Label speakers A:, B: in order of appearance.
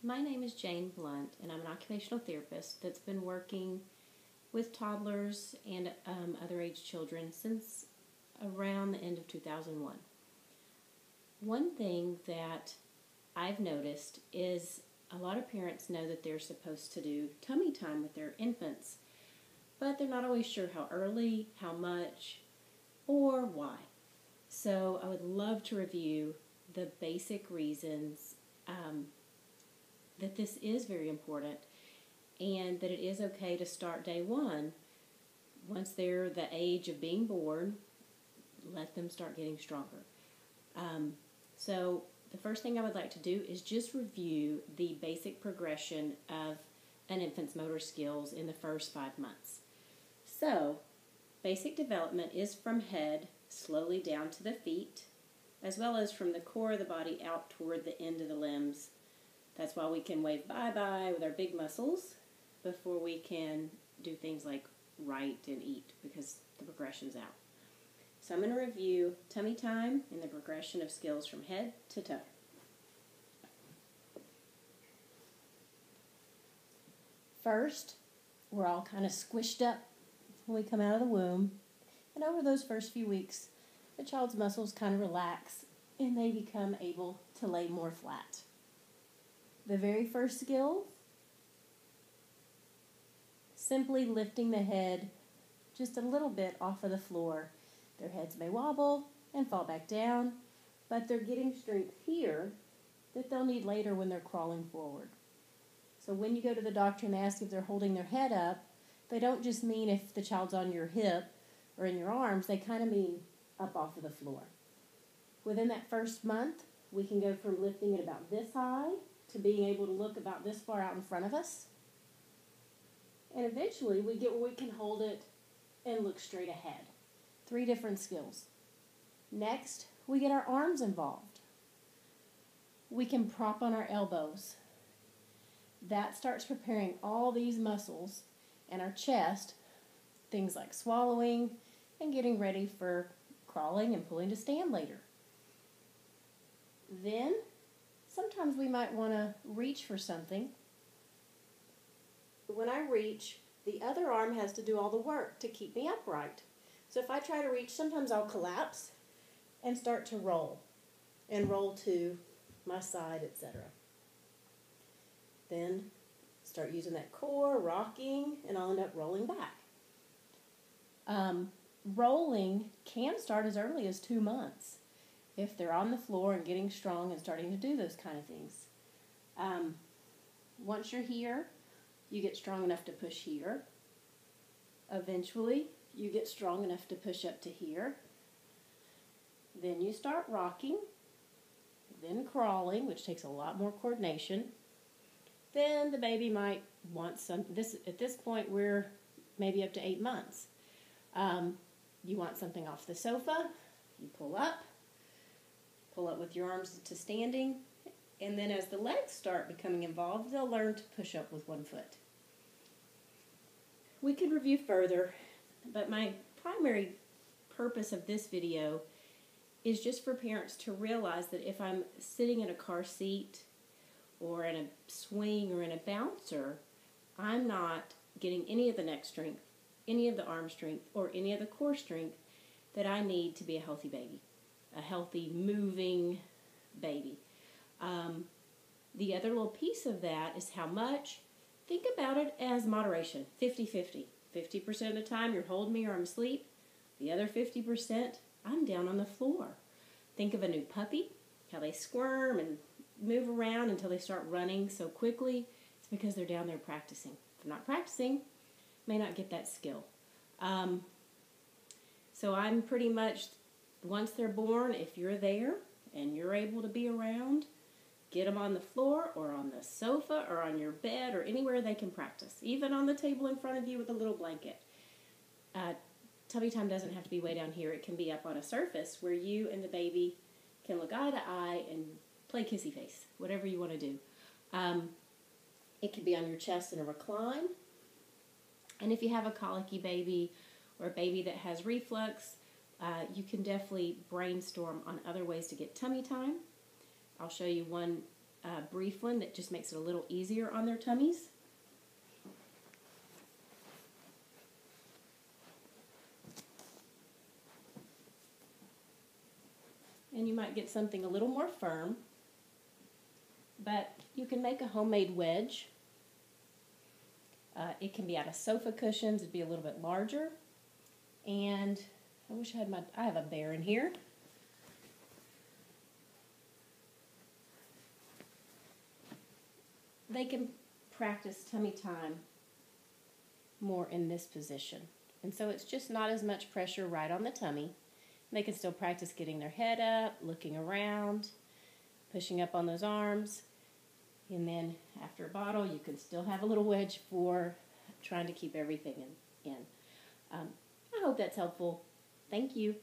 A: My name is Jane Blunt, and I'm an occupational therapist that's been working with toddlers and other age children since around the end of 2001. One thing that I've noticed is a lot of parents know that they're supposed to do tummy time with their infants, but they're not always sure how early, how much, or why. So I would love to review the basic reasons that this is very important and that it is okay to start day one. Once they're the age of being born, let them start getting stronger. So the first thing I would like to do is just review the basic progression of an infant's motor skills in the first 5 months. So basic development is from head slowly down to the feet, as well as from the core of the body out toward the end of the limbs. That's why we can wave bye-bye with our big muscles before we can do things like write and eat, because the progression's out. So I'm going to review tummy time and the progression of skills from head to toe. First, we're all kind of squished up when we come out of the womb, and over those first few weeks, the child's muscles kind of relax and they become able to lay more flat. The very first skill, simply lifting the head just a little bit off of the floor. Their heads may wobble and fall back down, but they're getting strength here that they'll need later when they're crawling forward. So when you go to the doctor and ask if they're holding their head up, they don't just mean if the child's on your hip or in your arms, they kind of mean up off of the floor. Within that first month, we can go from lifting it about this high to being able to look about this far out in front of us. And eventually we get where we can hold it and look straight ahead. 3 different skills. Next, we get our arms involved. We can prop on our elbows. That starts preparing all these muscles and our chest, things like swallowing and getting ready for crawling and pulling to stand later. Then, sometimes we might want to reach for something. When I reach, the other arm has to do all the work to keep me upright. So if I try to reach, sometimes I'll collapse and start to roll, and roll to my side, etc. Then start using that core, rocking, and I'll end up rolling back. Rolling can start as early as 2 months if they're on the floor and getting strong and starting to do those kind of things. Once you're here, you get strong enough to push here. Eventually, you get strong enough to push up to here. Then you start rocking, then crawling, which takes a lot more coordination. Then the baby might want some, at this point we're maybe up to 8 months. You want something off the sofa, you pull up with your arms to standing, and then as the legs start becoming involved, they'll learn to push up with 1 foot. We could review further, but my primary purpose of this video is just for parents to realize that if I'm sitting in a car seat or in a swing or in a bouncer, I'm not getting any of the neck strength, any of the arm strength, or any of the core strength that I need to be a healthy baby, a healthy, moving baby. The other little piece of that is how much. Think about it as moderation, 50-50. 50% of the time you're holding me or I'm asleep. The other 50%, I'm down on the floor. Think of a new puppy, how they squirm and move around until they start running so quickly. It's because they're down there practicing. If they're not practicing, may not get that skill. So I'm pretty much, once they're born, if you're there and you're able to be around, get them on the floor or on the sofa or on your bed or anywhere they can practice, even on the table in front of you with a little blanket. Tummy time doesn't have to be way down here. It can be up on a surface where you and the baby can look eye to eye and play kissy face, whatever you want to do. It could be on your chest in a recline. And if you have a colicky baby or a baby that has reflux, you can definitely brainstorm on other ways to get tummy time. I'll show you one brief one that just makes it a little easier on their tummies. And you might get something a little more firm, but you can make a homemade wedge. It can be out of sofa cushions. It'd be a little bit larger. And I wish I have a bear in here. They can practice tummy time more in this position. And so it's just not as much pressure right on the tummy. They can still practice getting their head up, looking around, pushing up on those arms. And then after a bottle, you can still have a little wedge for trying to keep everything in. I hope that's helpful. Thank you.